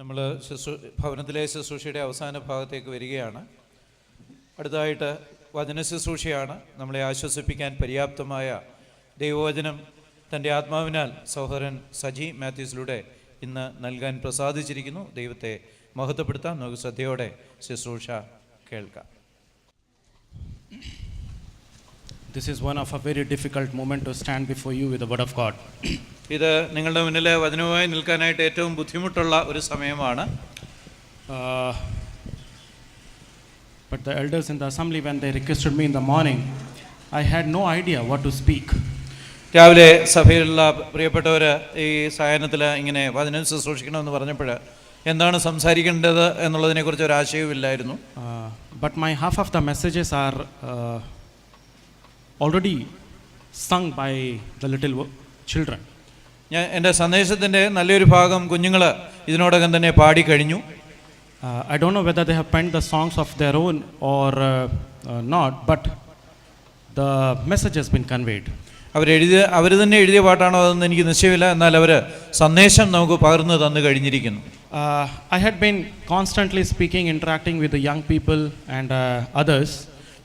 നമ്മൾ ഭവനത്തിലെ ശുശ്രൂഷയുടെ അവസാന ഭാഗത്തേക്ക് വരികയാണ്. അടുത്തതായിട്ട് വചന ശുശ്രൂഷയാണ്. നമ്മളെ ആശ്വസിപ്പിക്കാൻ പര്യാപ്തമായ ദൈവവചനം തൻ്റെ ആത്മാവിനാൽ സഹോദരൻ സജി മാത്യൂസിലൂടെ ഇന്ന് നൽകാൻ പ്രസാദിച്ചിരിക്കുന്നു. ദൈവത്തെ മഹത്വപ്പെടുത്താം. നമുക്ക് ശ്രദ്ധയോടെ ശുശ്രൂഷ കേൾക്കാം. This is one of a very difficult moment to stand before you with the word of God. ഇത് നിങ്ങളുടെ മുന്നിൽ വചനവുമായി നിൽക്കാനായിട്ട് ഏറ്റവും ബുദ്ധിമുട്ടുള്ള ഒരു സമയമാണ്. But the elders in the assembly, when they requested me in the morning, I had no idea what to speak. രാവിലെ സഭയിലുള്ള പ്രിയപ്പെട്ടവർ ഈ സായാഹ്നത്തിൽ ഇങ്ങനെ വചനം ശുശ്രൂഷിക്കണമെന്ന് പറഞ്ഞപ്പോൾ എന്താണ് സംസാരിക്കേണ്ടത് എന്നുള്ളതിനെക്കുറിച്ച് ഒരു ആശയവുമില്ലായിരുന്നു. But my half of the messages are already sung by the little children. ഞാൻ എൻ്റെ സന്ദേശത്തിൻ്റെ നല്ലൊരു ഭാഗം കുഞ്ഞുങ്ങൾ ഇതിനോടകം തന്നെ പാടിക്കഴിഞ്ഞു. I don't know whether they have penned the songs of their own or not, but the message has been conveyed. അവർ തന്നെ എഴുതിയ പാട്ടാണോ അതെന്ന് എനിക്ക് നിശ്ചയമില്ല. എന്നാൽ അവർ സന്ദേശം നമുക്ക് പകർന്നു തന്നു കഴിഞ്ഞിരിക്കുന്നു. I had been constantly speaking, interacting with the young people and others.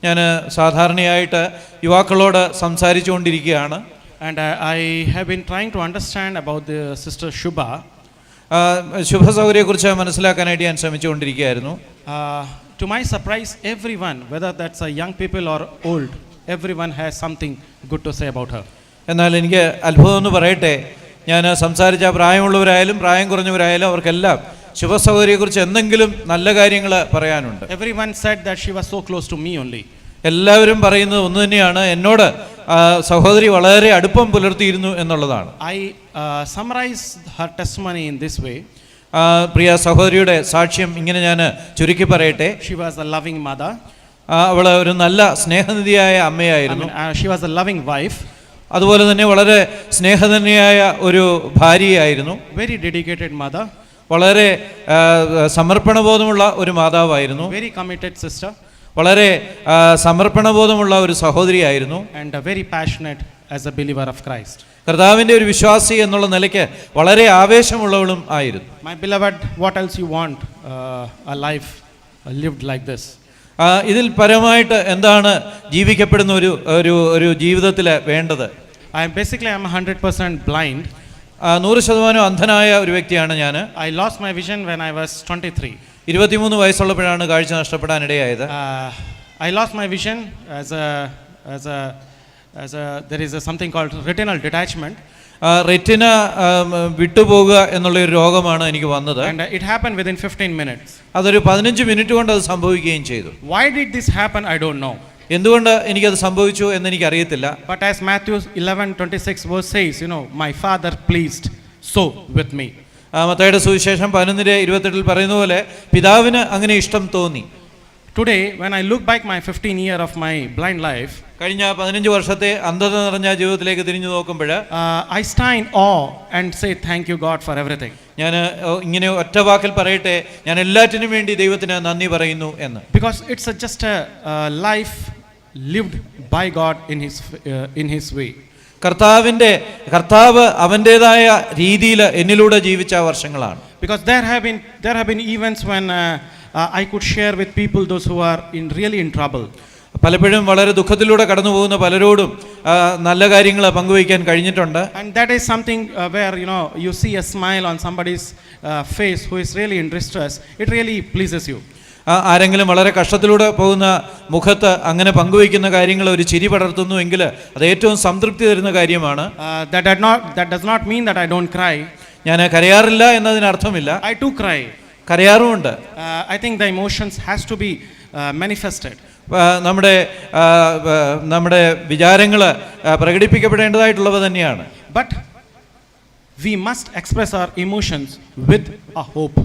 ഞാൻ സാധാരണയായിട്ട് യുവാക്കളോട് സംസാരിച്ചു കൊണ്ടിരിക്കുകയാണ്. And I have been trying to understand about the sister Shubha. ശുഭസൗകര്യയെക്കുറിച്ച് മനസ്സിലാക്കാനായിട്ട് ഞാൻ ശ്രമിച്ചുകൊണ്ടിരിക്കുകയായിരുന്നു. To my surprise, everyone, whether that's a young people or old, everyone has something good to say about her. എന്നാൽ എനിക്ക് അത്ഭുതം എന്ന് പറയട്ടെ, ഞാൻ സംസാരിച്ച പ്രായമുള്ളവരായാലും പ്രായം കുറഞ്ഞവരായാലും അവർക്കെല്ലാം ശുഭസൗകര്യയെക്കുറിച്ച് എന്തെങ്കിലും നല്ല കാര്യങ്ങൾ പറയാനുണ്ട്. Everyone said that she was so close to me only. എല്ലാവരും പറയുന്നത് ഒന്ന് തന്നെയാണ്, എന്നോട് സഹോദരി വളരെ അടുപ്പം പുലർത്തിയിരുന്നു എന്നുള്ളതാണ്. I summarize her testimony in this way. പ്രിയ സഹോദരിയുടെ സാക്ഷ്യം ഇങ്ങനെ ഞാൻ ചുരുക്കി പറയട്ടെ. She was a loving mother. അവൾ ഒരു നല്ല സ്നേഹനിധിയായ അമ്മയായിരുന്നു. She was a loving wife. അതുപോലെ തന്നെ വളരെ സ്നേഹധന്യയായ ഒരു ഭാര്യയായിരുന്നു. Very dedicated mother. വളരെ സമർപ്പണബോധമുള്ള ഒരു മാതാവായിരുന്നു. Very committed sister. വളരെ സമർപ്പണബോധമുള്ള ഒരു സഹോദരിയായിരുന്നു. And very passionate as a believer of Christ. കർത്താവിൻ്റെ ഒരു വിശ്വാസി എന്നുള്ള നിലയ്ക്ക് വളരെ ആവേശമുള്ളവളും ആയിരുന്നു. My beloved, what else you want a life lived like this? ഇതിൽ പരമായിട്ട് എന്താണ് ജീവിക്കപ്പെടുന്ന ഒരു ജീവിതത്തിൽ വേണ്ടത്? I'm 100% blind. 100% അന്ധനായ ഒരു വ്യക്തിയാണ് ഞാൻ. I lost my vision when I was 23. 23 വയസ്സുള്ളപ്പോഴാണ് കാഴ്ച നഷ്ടപ്പെടാനിടയായത്. I lost my vision as there is something called retinal detachment. Retina വിട്ടുപോകുക എന്നുള്ള ഒരു രോഗമാണ് എനിക്ക് വന്നത്. And it happened within 15 minutes. അതൊരു 15 മിനിറ്റ് കൊണ്ട് അത് സംഭവിക്കുകയും ചെയ്തു. Why did this happen? I don't know. എന്തുകൊണ്ട് എനിക്കത് സംഭവിച്ചു എന്ന് എനിക്കറിയത്തില്ല. But as Matthew 11:26 verse says, my father pleased so with me. മത്തായിയുടെ സുവിശേഷം 11:28 പറയുന്ന പോലെ പിതാവിന് അങ്ങനെ ഇഷ്ടം തോന്നി. Today when I look back my 15 year of my blind life, കഴിഞ്ഞ 15 വർഷത്തെ അന്ധത നിറഞ്ഞ ജീവിതത്തിലേക്ക് തിരിഞ്ഞു നോക്കുമ്പോൾ I stand in awe and say thank you God for everything. ഞാൻ ഇങ്ങനെ ഒറ്റ വാക്കിൽ പറയട്ടെ, ഞാൻ എല്ലാറ്റിനും വേണ്ടി ദൈവത്തിന് നന്ദി പറയുന്നു എന്ന്. Because it's just a life lived by God in his way. കർത്താവ് അവൻ്റെതായ രീതിയിൽ എന്നിലൂടെ ജീവിച്ച വർഷങ്ങളാണ്. Because there have been events when I could share with people those who are really in trouble. പലപ്പോഴും വളരെ ദുഃഖത്തിലൂടെ കടന്നു പോകുന്ന പലരോടും നല്ല കാര്യങ്ങൾ പങ്കുവയ്ക്കാൻ കഴിഞ്ഞിട്ടുണ്ട്. And that is something where you see a smile on somebody's face who is really in distress. It really pleases you. ആരെങ്കിലും വളരെ കഷ്ടത്തിലൂടെ പോകുന്ന മുഖത്ത് അങ്ങനെ പങ്കുവയ്ക്കുന്ന കാര്യങ്ങൾ ഒരു ചിരി പടർത്തുന്നുവെങ്കിൽ അത് ഏറ്റവും സംതൃപ്തി തരുന്ന കാര്യമാണ്. That does not mean that I don't cry. ഞാൻ കരയാറില്ല എന്നതിനർത്ഥമില്ല. I too cry. കരയാറുമുണ്ട്. I think the emotions has to be manifested. നമ്മുടെ വിചാരങ്ങൾ പ്രകടിപ്പിക്കപ്പെടേണ്ടതായിട്ടുള്ളവ തന്നെയാണ്. But we must express our emotions with a hope.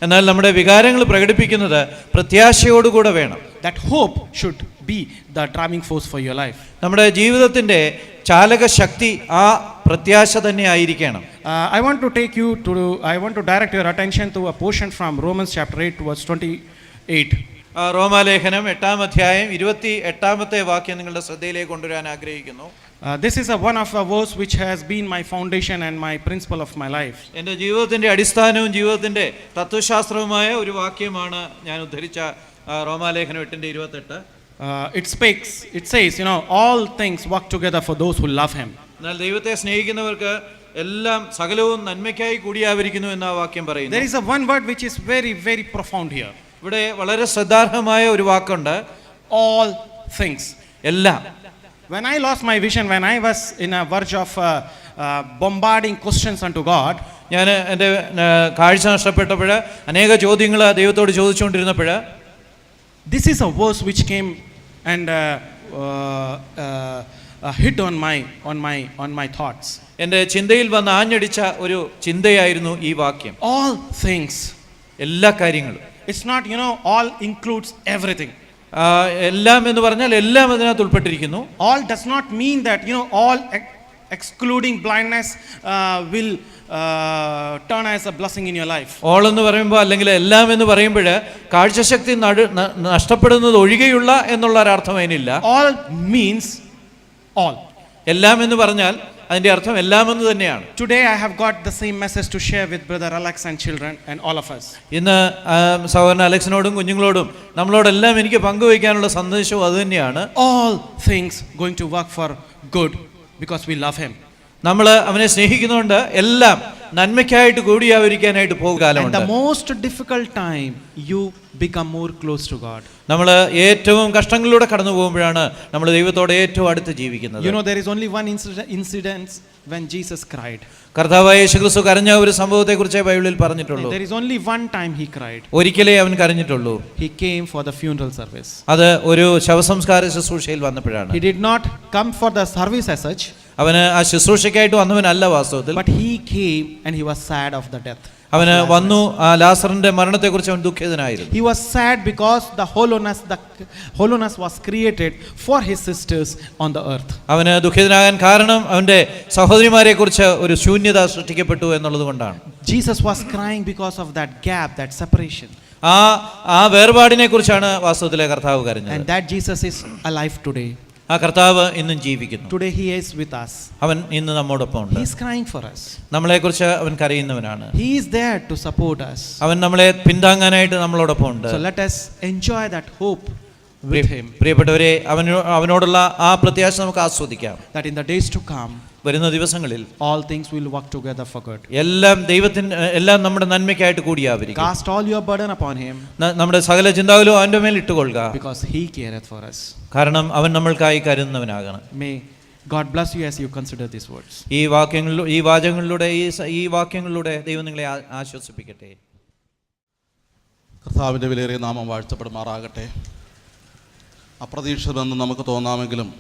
എന്നാൽ നമ്മുടെ വികാരങ്ങൾ പ്രകടിപ്പിക്കുന്നത് പ്രത്യാശയോടുകൂടെ വേണം. That hope should be the driving force for your life. നമ്മുടെ ജീവിതത്തിന്റെ ചാലക ശക്തി ആ പ്രത്യാശ തന്നെ ആയിരിക്കണം. I want to direct your attention to a portion from Romans chapter 8 verse 28. റോമാലേഖനം 8-ാം അധ്യായം 28-ാമത്തെ വാക്യം നിങ്ങളുടെ ശ്രദ്ധയിലേക്ക് കൊണ്ടുവരാൻ ആഗ്രഹിക്കുന്നു. This is one of the verse which has been my foundation and my principle of my life. എൻ്റെ ജീവിതത്തിൻ്റെ അടിസ്ഥാനവും ജീവിതത്തിൻ്റെ തത്വശാസ്ത്രവുമായ ഒരു വാക്യമാണ് ഞാൻ ഉദ്ധരിച്ച റോമാലേഖനം 8:28. It says, all things work together for those who love him. എന്നാൽ ദൈവത്തെ സ്നേഹിക്കുന്നവർക്ക് എല്ലാം സകലവും നന്മയ്ക്കായി കൂടിയാവരിക്കുന്നു എന്ന വാക്യം പറയുന്നു. There is one word which is very, very profound here. ഇവിടെ വളരെ ശ്രദ്ധാർഹമായ ഒരു വാക്കുണ്ട്, all things. എല്ലാം. When I lost my vision, when I was in a verge of bombarding questions unto God, ഞാൻ എൻ്റെ കാഴ്ച നഷ്ടപ്പെട്ടപ്പോൾ അനേക ചോദ്യങ്ങൾ ദൈവത്തോട് ചോദിച്ചുകൊണ്ടിരുന്നപ്പോൾ this is a verse which came and hit on my thoughts. എൻ്റെ ചിന്തയിൽ വന്ന് ആഞ്ഞടിച്ച ഒരു ചിന്തയായിരുന്നു ഈ വാക്യം. All things. എല്ലാ കാര്യങ്ങളും. It's not, all includes everything. എല്ലാം എന്ന് പറഞ്ഞാൽ എല്ലാം അതിനകത്ത് ഉൾപ്പെട്ടിരിക്കുന്നു. All does not mean that, all excluding blindness will turn as a blessing in your life. All എന്ന് പറയുമ്പോൾ അല്ലെങ്കിൽ എല്ലാം എന്ന് പറയുമ്പോൾ കാഴ്ചശക്തി നഷ്ടപ്പെടുന്നത് ഒഴികെയുള്ള എന്നുള്ള ഒരർത്ഥം അതിനില്ല. All means all. എല്ലാം എന്ന് പറഞ്ഞാൽ അതിന്റെ അർത്ഥം എല്ലാം എന്ന് തന്നെയാണ്. Today I have got the same message to share with brother Alex and children and all of us. ഇന്ന് സഹോദരൻ അലക്സിനോടും കുഞ്ഞുങ്ങളോടും നമ്മളോടെല്ലാം എനിക്ക് പങ്കുവയ്ക്കാനുള്ള സന്ദേശവും അത് തന്നെയാണ്. All things going to work for good because we love him. നമ്മൾ അവനെ സ്നേഹിക്കുന്നതുകൊണ്ട് എല്ലാം നന്മയ്ക്കായിട്ട് കൂടിയാവരിക്കാനായിട്ട് പോകുകാലമുണ്ട്. And the most difficult time you become more close to God. നമ്മൾ ഏറ്റവും കഷ്ടങ്ങളിലൂടെ കടന്നു പോകുമ്പോഴാണ് നമ്മൾ ദൈവത്തോട് ഏറ്റവും അടുത്ത് ജീവിക്കുന്നത്. There is only one incident when Jesus cried. കർത്താവായ യേശുക്രിസ്തു കരഞ്ഞ ഒരു സംഭവത്തെക്കുറിച്ചേ ബൈബിളിൽ പറഞ്ഞിട്ടുള്ളൂ. There is only one time he cried. ഒരിക്കലേ അവൻ കരഞ്ഞിട്ടുള്ളൂ. He came for the funeral service. അത് ഒരു ശവസംസ്കാര ശുശ്രൂഷയിൽ വന്നപ്പോഴാണ്. He did not come for the service as such. അവന് ആ ശുശ്രൂഷയ്ക്കായിട്ട് വന്നവനല്ല വാസ്തവത്തിൽ. But he came and he was sad of the death. അവന് വന്നു ആ ലാസറിന്റെ മരണത്തെക്കുറിച്ച് അവൻ ദുഃഖിതനായിരുന്നു. He was sad because the hollowness was created for his sisters on the earth. അവന് ദുഃഖിതനാകാൻ കാരണം അവന്റെ സഹോദരിമാരെ കുറിച്ച് ഒരു ശൂന്യത സൃഷ്ടിക്കപ്പെട്ടു എന്നുള്ളത് കൊണ്ടാണ്. Jesus was crying because of that gap, that separation. ആ വേർപാടിനെ കുറിച്ചാണ് വാസ്തവത്തിലെ കർത്താവ് കരഞ്ഞത്. And that Jesus is alive today. ആ കർത്താവ് ഇന്നും ജീവിക്കുന്നു. Today he is with us. അവൻ ഇന്ന് നമ്മോടൊപ്പം ഉണ്ട്. He is crying for us. നമ്മളെക്കുറിച്ച് അവൻ കരയുന്നവനാണ്. He is there to support us. അവൻ നമ്മളെ പിന്താങ്ങാനായിട്ട് നമ്മളോടൊപ്പം ഉണ്ട്. So let us enjoy that hope with him. പ്രിയപ്പെട്ടവരെ, അവനോടുള്ള ആ പ്രത്യാശ നമുക്ക് ആസ്വദിക്കാം. That in the days to come, വരുന്ന ദിവസങ്ങളിൽ all things will work together for good. എല്ലാം നമ്മുടെ നന്മയ്ക്കായിട്ട് കൂടിയാവരിക്കും. Cast all your burden upon him. നമ്മുടെ സകല ചിന്താകുലവും അവന്റെ മേൽ ഇട്ടുകൊള്ളുക. Because he careth for us. കാരണം അവൻ നമ്മൾക്കായി കരുതുന്നവനാകണം. May God bless you as you consider these words. ഈ വാക്യങ്ങളിലൂടെ ദൈവം നിങ്ങളെ ആശ്വസിപ്പിക്കട്ടെ. കർത്താവിൻ്റെ വിലയേറിയ നാമം വാഴ്ത്തപ്പെടുമാറാകട്ടെ. അപ്രതീക്ഷിതമെന്ന് നമുക്ക് തോന്നാമെങ്കിലും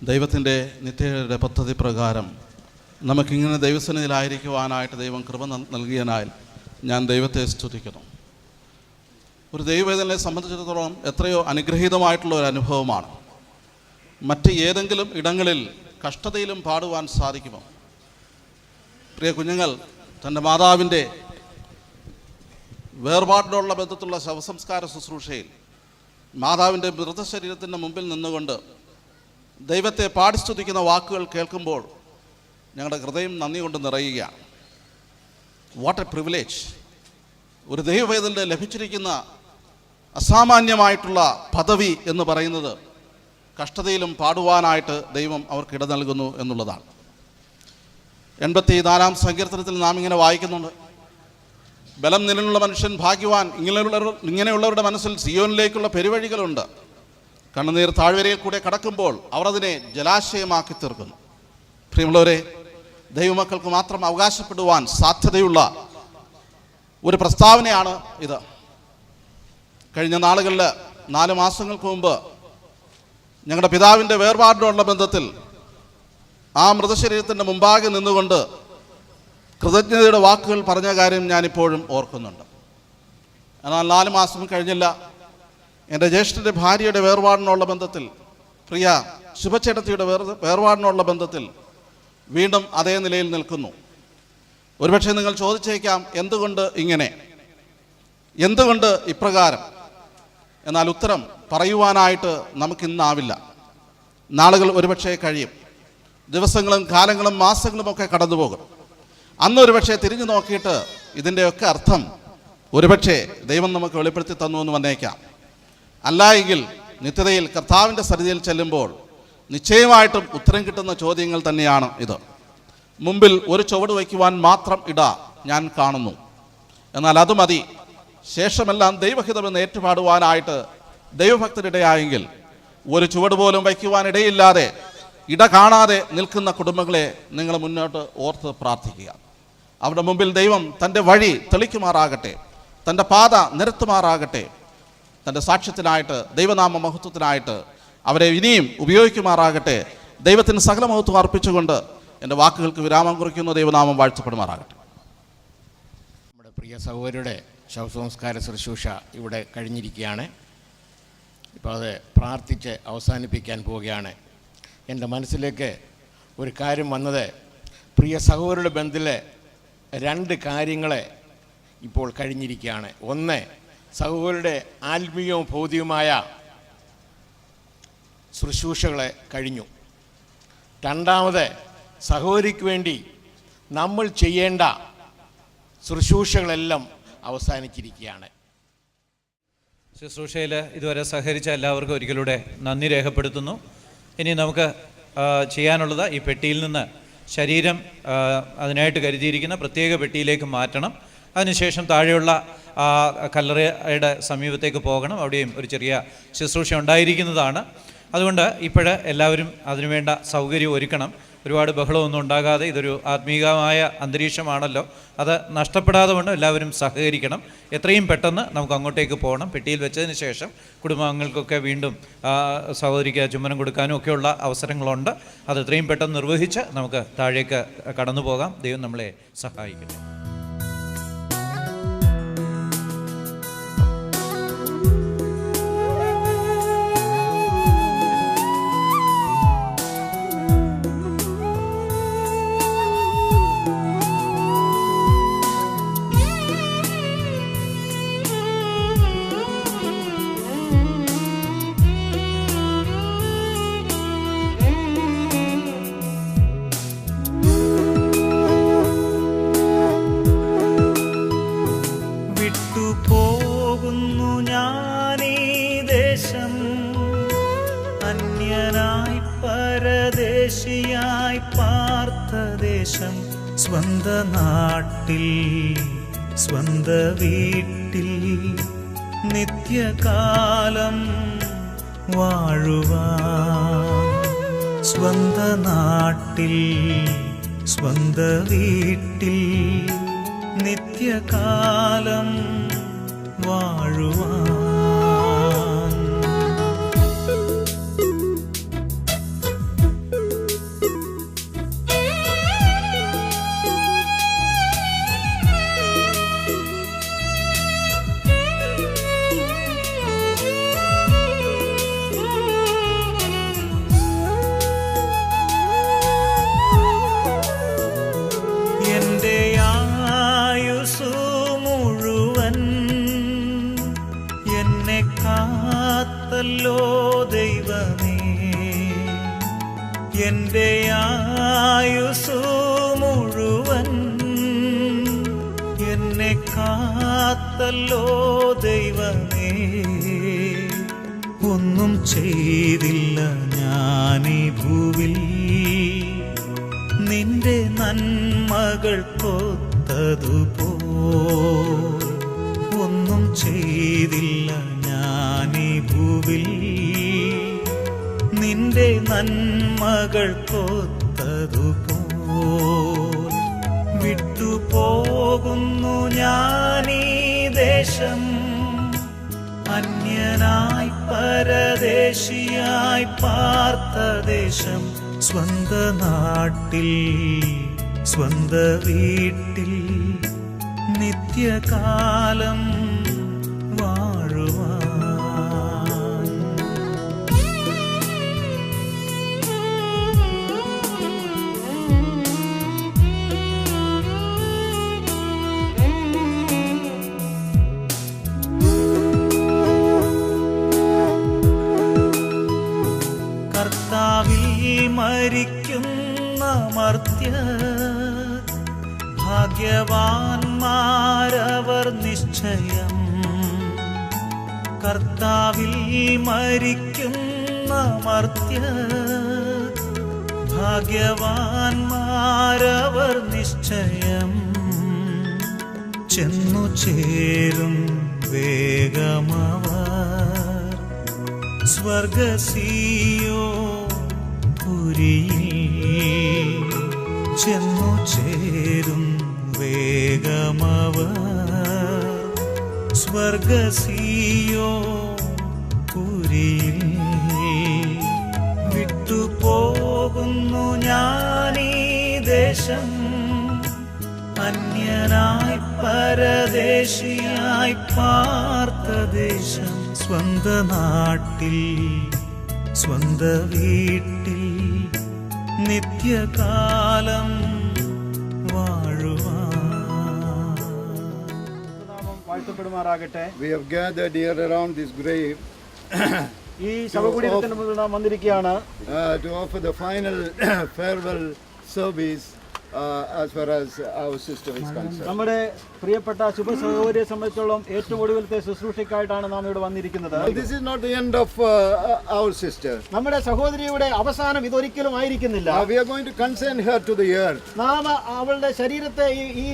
ദൈവത്തിൻ്റെ നിത്യയുടെ പദ്ധതി പ്രകാരം നമുക്കിങ്ങനെ ദൈവസന്നിധിയിലായിരിക്കുവാനായിട്ട് ദൈവം കൃപ നൽകിയതിനാൽ ഞാൻ ദൈവത്തെ സ്തുതിക്കുന്നു. ഒരു ദൈവവേദനയെ സംബന്ധിച്ചിടത്തോളം എത്രയോ അനുഗ്രഹീതമായിട്ടുള്ള ഒരു അനുഭവമാണ്. മറ്റ് ഏതെങ്കിലും ഇടങ്ങളിൽ കഷ്ടതയിലും പാടുവാൻ സാധിക്കുമോ? പ്രിയ കുഞ്ഞുങ്ങൾ തൻ്റെ മാതാവിൻ്റെ വേർപാടിനുള്ള ബന്ധത്തിലുള്ള ശവസംസ്കാര ശുശ്രൂഷയിൽ മാതാവിൻ്റെ മൃതശരീരത്തിൻ്റെ മുമ്പിൽ നിന്നുകൊണ്ട് ദൈവത്തെ പാടിസ്തുതിക്കുന്ന വാക്കുകൾ കേൾക്കുമ്പോൾ ഞങ്ങളുടെ ഹൃദയം നന്ദി കൊണ്ട് നിറയുകയാണ്. What A privilege! ഒരു ദൈവവേദന ലഭിച്ചിരിക്കുന്ന അസാമാന്യമായിട്ടുള്ള പദവി എന്ന് പറയുന്നത് കഷ്ടതയിലും പാടുവാനായിട്ട് ദൈവം അവർക്ക് ഇട നൽകുന്നു എന്നുള്ളതാണ്. 84-ാം സങ്കീർത്തനത്തിൽ നാം ഇങ്ങനെ വായിക്കുന്നുണ്ട്, ബലം നിലനുള്ള മനുഷ്യൻ ഭാഗ്യവാൻ, ഇങ്ങനെയുള്ളവരുടെ മനസ്സിൽ സിയോനിലേക്കുള്ള പെരുവഴികളുണ്ട്. കണ്ണുനീർ താഴ്വരയിൽ കൂടെ കടക്കുമ്പോൾ അവർ അതിനെ ജലാശയമാക്കി തീർക്കുന്നു. പ്രിയമുള്ളവരെ, ദൈവമക്കൾക്ക് മാത്രം അവകാശപ്പെടുവാൻ സാധ്യതയുള്ള ഒരു പ്രസ്താവനയാണ് ഇത്. കഴിഞ്ഞ നാളുകളിൽ 4 മാസങ്ങൾക്ക് മുമ്പ് ഞങ്ങളുടെ പിതാവിൻ്റെ വേർപാടിനുള്ള ബന്ധത്തിൽ ആ മൃതശരീരത്തിൻ്റെ മുമ്പാകെ നിന്നുകൊണ്ട് കൃതജ്ഞതയുടെ വാക്കുകൾ പറഞ്ഞ കാര്യം ഞാനിപ്പോഴും ഓർക്കുന്നുണ്ട്. എന്നാൽ 4 മാസം കഴിഞ്ഞില്ല, എൻ്റെ ജ്യേഷ്ഠൻ്റെ ഭാര്യയുടെ വേർപാടിനുള്ള ബന്ധത്തിൽ, പ്രിയ ശുഭചേട്ടത്തിയുടെ വേർപാടിനുള്ള ബന്ധത്തിൽ വീണ്ടും അതേ നിലയിൽ നിൽക്കുന്നു. ഒരുപക്ഷെ നിങ്ങൾ ചോദിച്ചേക്കാം, എന്തുകൊണ്ട് ഇങ്ങനെ, എന്തുകൊണ്ട് ഇപ്രകാരം? എന്നാൽ ഉത്തരം പറയുവാനായിട്ട് നമുക്കിന്നാവില്ല. നാളുകൾ ഒരുപക്ഷെ കഴിയും. ദിവസങ്ങളും കാലങ്ങളും മാസങ്ങളും ഒക്കെ കടന്നു പോകും. അന്നൊരു പക്ഷേ തിരിഞ്ഞു നോക്കിയിട്ട് ഇതിൻ്റെയൊക്കെ അർത്ഥം ഒരുപക്ഷെ ദൈവം നമുക്ക് വെളിപ്പെടുത്തി തന്നു എന്ന് വന്നേക്കാം. അല്ല എങ്കിൽ നിത്യതയിൽ കർത്താവിൻ്റെ സന്നിധിയിൽ ചെല്ലുമ്പോൾ നിശ്ചയമായിട്ടും ഉത്തരം കിട്ടുന്ന ചോദ്യങ്ങൾ തന്നെയാണ് ഇത്. മുമ്പിൽ ഒരു ചുവട് വയ്ക്കുവാൻ മാത്രം ഇട ഞാൻ കാണുന്നു, എന്നാൽ അത് മതി, ശേഷമെല്ലാം ദൈവഹിതമെന്ന് ഏറ്റുപാടുവാനായിട്ട് ദൈവഭക്തരിടയായെങ്കിൽ ഒരു ചുവട് പോലും വയ്ക്കുവാനിടയില്ലാതെ ഇട കാണാതെ നിൽക്കുന്ന കുടുംബങ്ങളെ നിങ്ങൾ മുന്നോട്ട് ഓർത്ത് പ്രാർത്ഥിക്കുക. അവരുടെ മുമ്പിൽ ദൈവം തൻ്റെ വഴി തെളിക്കുമാറാകട്ടെ, തൻ്റെ പാത നിരത്തുമാറാകട്ടെ. തൻ്റെ സാക്ഷ്യത്തിനായിട്ട്, ദൈവനാമ മഹത്വത്തിനായിട്ട് അവരെ ഇനിയും ഉപയോഗിക്കുമാറാകട്ടെ. ദൈവത്തിന് സകല മഹത്വം അർപ്പിച്ചുകൊണ്ട് എൻ്റെ വാക്കുകൾക്ക് വിരാമം കുറിക്കുന്നു. ദൈവനാമം വാഴ്ത്തപ്പെടുമാറാകട്ടെ. നമ്മുടെ പ്രിയ സഹോദരിയുടെ ശവസംസ്കാര ശുശ്രൂഷ ഇവിടെ കഴിഞ്ഞിരിക്കുകയാണ്. ഇപ്പോൾ അത് പ്രാർത്ഥിച്ച് അവസാനിപ്പിക്കാൻ പോവുകയാണ്. എൻ്റെ മനസ്സിലേക്ക് ഒരു കാര്യം വന്നത്, പ്രിയ സഹോദരിയുടെ ബന്ധത്തിലെ 2 കാര്യങ്ങളെ ഇപ്പോൾ കഴിഞ്ഞിരിക്കുകയാണ്. ഒന്ന്, സഹോദരിയുടെ ആത്മീയവും ഭൗതികവുമായ ശുശ്രൂഷകളെ കഴിഞ്ഞു. രണ്ടാമത്, സഹോദരിക്ക് വേണ്ടി നമ്മൾ ചെയ്യേണ്ട ശുശ്രൂഷകളെല്ലാം അവസാനിച്ചിരിക്കുകയാണ്. ശുശ്രൂഷയിൽ ഇതുവരെ സഹകരിച്ച എല്ലാവർക്കും ഒരിക്കലൂടെ നന്ദി രേഖപ്പെടുത്തുന്നു. ഇനി നമുക്ക് ചെയ്യാനുള്ളത് ഈ പെട്ടിയിൽ നിന്ന് ശരീരം അതിനായിട്ട് കരുതിയിരിക്കുന്ന പ്രത്യേക പെട്ടിയിലേക്ക് മാറ്റണം. അതിനുശേഷം താഴെയുള്ള കല്ലറയുടെ സമീപത്തേക്ക് പോകണം. അവിടെയും ഒരു ചെറിയ ശുശ്രൂഷ ഉണ്ടായിരിക്കുന്നതാണ്. അതുകൊണ്ട് ഇപ്പോഴ് എല്ലാവരും അതിനുവേണ്ട സൗകര്യം ഒരുക്കണം. ഒരുപാട് ബഹളമൊന്നും ഉണ്ടാകാതെ, ഇതൊരു ആത്മീയമായ അന്തരീക്ഷമാണല്ലോ, അത് നഷ്ടപ്പെടാതെ കൊണ്ട് എല്ലാവരും സഹകരിക്കണം. എത്രയും പെട്ടെന്ന് നമുക്ക് അങ്ങോട്ടേക്ക് പോകണം. പെട്ടിയിൽ വെച്ചതിന് ശേഷം കുടുംബാംഗങ്ങൾക്കൊക്കെ വീണ്ടും സഹോദരിക്ക് ചുംബനം കൊടുക്കാനും ഒക്കെയുള്ള അവസരങ്ങളുണ്ട്. അത് എത്രയും പെട്ടെന്ന് നിർവഹിച്ച് നമുക്ക് താഴേക്ക് കടന്നു പോകാം. ദൈവം നമ്മളെ സഹായിക്കട്ടെ. സ്വന്ത നാട്ടിൽ സ്വന്ത വീട്ടിൽ നിത്യകാലം വാഴുവാൻ, സ്വന്ത നാട്ടിൽ സ്വന്ത വീട്ടിൽ നിത്യകാലം വാഴുവാൻ. ദൈവമേ, എൻ്റെ ആയുസ്സു മുഴുവൻ എന്നെ കാത്തല്ലോ ദൈവമേ. ഒന്നും ചെയ്തില്ല ഞാനീ ഭൂവിൽ നിന്റെ നന്മകൾ കൊത്തതുപോ. ഒന്നും ചെയ്തില്ല ഞാനീ ഭൂവിൽ നിന്റെ നന്മകൾ കൊത്തതുപോൽ. വിട്ടുപോകുന്നു ഞാനീ ദേശം, അന്യനായി പരദേശിയായി പാർത്ത ദേശം. സ്വന്ത നാട്ടിൽ സ്വന്ത വീട്ടിൽ നിത്യകാലം വാഴുവാൻ. കർത്താവിൽ മരിക്കുന്ന ഭാഗ്യവാന്മാരവർ നിശ്ചയം കർത്താവിൽ മരിക്കുന്ന മർത്യർ. ഭാഗ്യവാന്മാരവർ നിശ്ചയം ചെന്നു ചേരും വേഗമവർ സ്വർഗസിയോപുരിയിൽ. ചെന്നു ചേരും വേഗമവർ സ്വർഗസിയോപുരിയിൽ. വിട്ടുപോകുന്നു ഞാനീ ദേശം, അന്യനായി പരദേശിയായി പാർത്ത ദേശം. സ്വന്ത നാട്ടിൽ സ്വന്ത വീട്ടിൽ നിത്യകാലം വാഴ്ത്തപ്പെടുമാറാകട്ടെ. We have gathered here around this grave ഈ ശവകുടീരത്തിന് മുന്നിൽ നാം വന്നിരിക്കുകയാണ് to offer the final farewell service as far as our sister is concerned. നമ്മുടെ പ്രിയപ്പെട്ട ശുഭസഹോദരിയെ സംബന്ധിച്ചോളം ഏറ്റവും ഒടുവിലത്തെ ശുശ്രൂഷയ്ക്കായിട്ടാണ് നാം ഇവിടെ വന്നിരിക്കുന്നത്. This is not the end of our sister. നമ്മുടെ സഹോദരിയുടെ അവസാനം ഇതൊരിക്കലും ആയിരിക്കുന്നില്ല. We are going to consign her to the earth. നാം അവളുടെ ശരീരത്തെ ഈ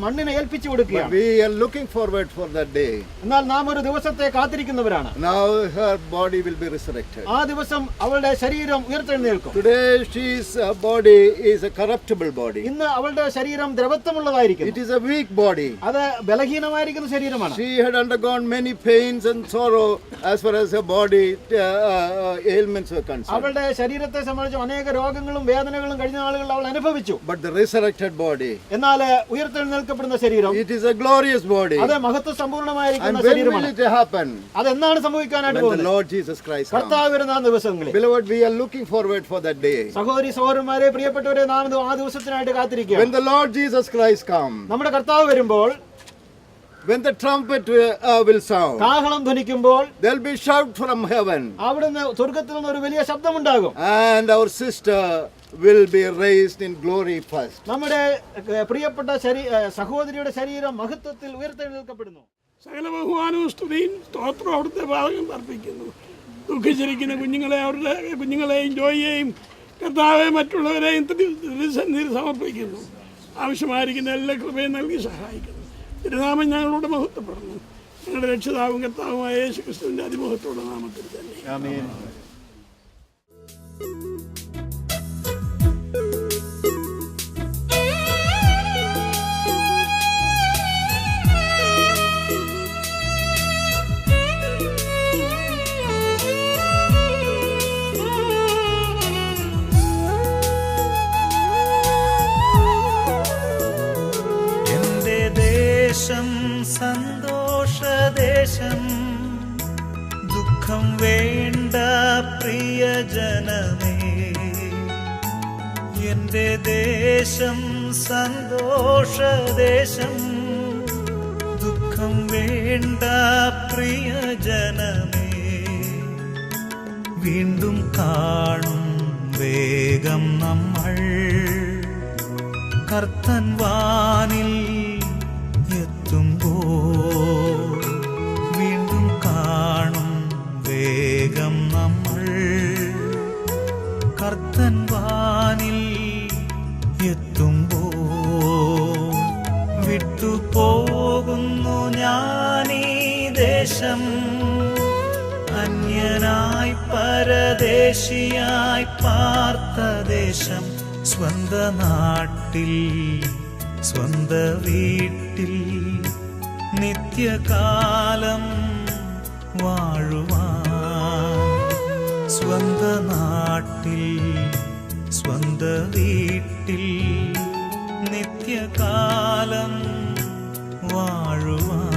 മണ്ണിനെ ഏൽപ്പിച്ചു കൊടുക്കുകയാണ്. We are looking forward for that day. എന്നാൽ നാം ഒരു ദിവസത്തെ കാത്തിരിക്കുന്നവരാണ്. Now her body will be resurrected. ആ ദിവസം അവളുടെ ശരീരം ഉയർത്തെഴുന്നേൽക്കും. Today she's body is a corruptible body. ഇന്ന് അവളുടെ ശരീരം ദ്രവത്വമുള്ളതായിരിക്കും. It is a weak body. അത് ബലഹീനമായിരിക്കുന്ന ശരീരമാണ്. She had undergone many pains and sorrow as far as her body ailments were concerned. അവളുടെ ശരീരത്തെ സംബന്ധിച്ച് അനേക രോഗങ്ങളും വേദനകളും കഴിഞ്ഞ നാളുകളിൽ അവൾ അനുഭവിച്ചു. But the resurrected body, എന്നാൽ ഉയർത്തെഴുന്നേൽക്കപ്പെടുന്ന ശരീരം, it is a glorious body. അത് മഹത്വ സമ്പൂർണ്ണമായിരിക്കുന്ന And when will ശരീരമാണ്. it happen? അതെന്നാണ് സംഭവിക്കാനായിട്ട് When the പോകുന്നത്? Lord Jesus Christ comes. കർത്താവ് വരുന്ന ആ ദിവസങ്ങളിൽ. Beloved, we are looking forward for that day. സഹോദരി സഹോദരന്മാരെ, പ്രിയപ്പെട്ടവരെ, നാം ആ ദിവസത്തിനായിട്ട് കാത്തിരിക്കുക. When the Lord Jesus Christ comes, നമ്മുടെ കർത്താവ് വരുമ്പോൾ, when the trumpet will sound, കാഹളം ധ്വനിക്കുമ്പോൾ, there will be shout from heaven, അവിടുന്ന് സ്വർഗ്ഗത്തിൽ നിന്ന് ഒരു വലിയ ശബ്ദമുണ്ടാകും. and our sister will be raised in glory first. നമ്മുടെ പ്രിയപ്പെട്ട സഹോദരിയുടെ ശരീരം മഹത്വത്തിൽ ഉയർത്തെഴുന്നേൽക്കപ്പെടുന്നു. സകല ബഹുമാനവും സ്തുതിയും സ്തോത്രം അവിടുത്തെ ഭാഗം അർപ്പിക്കുന്നു. ദുഃഖിച്ചിരിക്കുന്ന കുഞ്ഞുങ്ങളെയും ജോയിയെയും കർത്താവെ മറ്റുള്ളവരെയും തിരുസന്നിധിയിൽ സമർപ്പിക്കുന്നു. ആവശ്യമായിരിക്കുന്ന എല്ലാ കൃപയും നൽകി സഹായിക്കുന്നു. തിരുനാമം ഞങ്ങളോട് മഹത്വപ്പെടുന്നു. ഞങ്ങളുടെ രക്ഷിതാവും കർത്താവുമായ യേശു ക്രിസ്തുവിന്റെ അതിമഹത്വമുള്ള നാമത്തിൽ തന്നെ. ആമേൻ. സന്തോഷദേശം ദുഃഖം വേണ്ട പ്രിയജനമേ. എന്റെ ദേശം സന്തോഷദേശം ദുഃഖം വേണ്ട പ്രിയജനമേ. വീണ്ടും കാണും വേഗം നമ്മൾ കർത്തൻ വാനിൽ എത്തുമ്പോൾ. വീണ്ടും കാണും വേഗം നമ്മൾ കർത്തൻ വാനിൽ എത്തുമ്പോൾ. വിട്ടുപോകുന്നു ഞാനീ ദേശം, അന്യനായി പരദേശിയായി പാർത്ത ദേശം. സ്വന്ത നാട്ടിൽ സ്വന്ത വീട്ടിൽ നിത്യകാലം വാഴുവാൻ. സ്വന്ത നാട്ടിൽ സ്വന്ത വീട്ടിൽ നിത്യകാലം വാഴുവാൻ.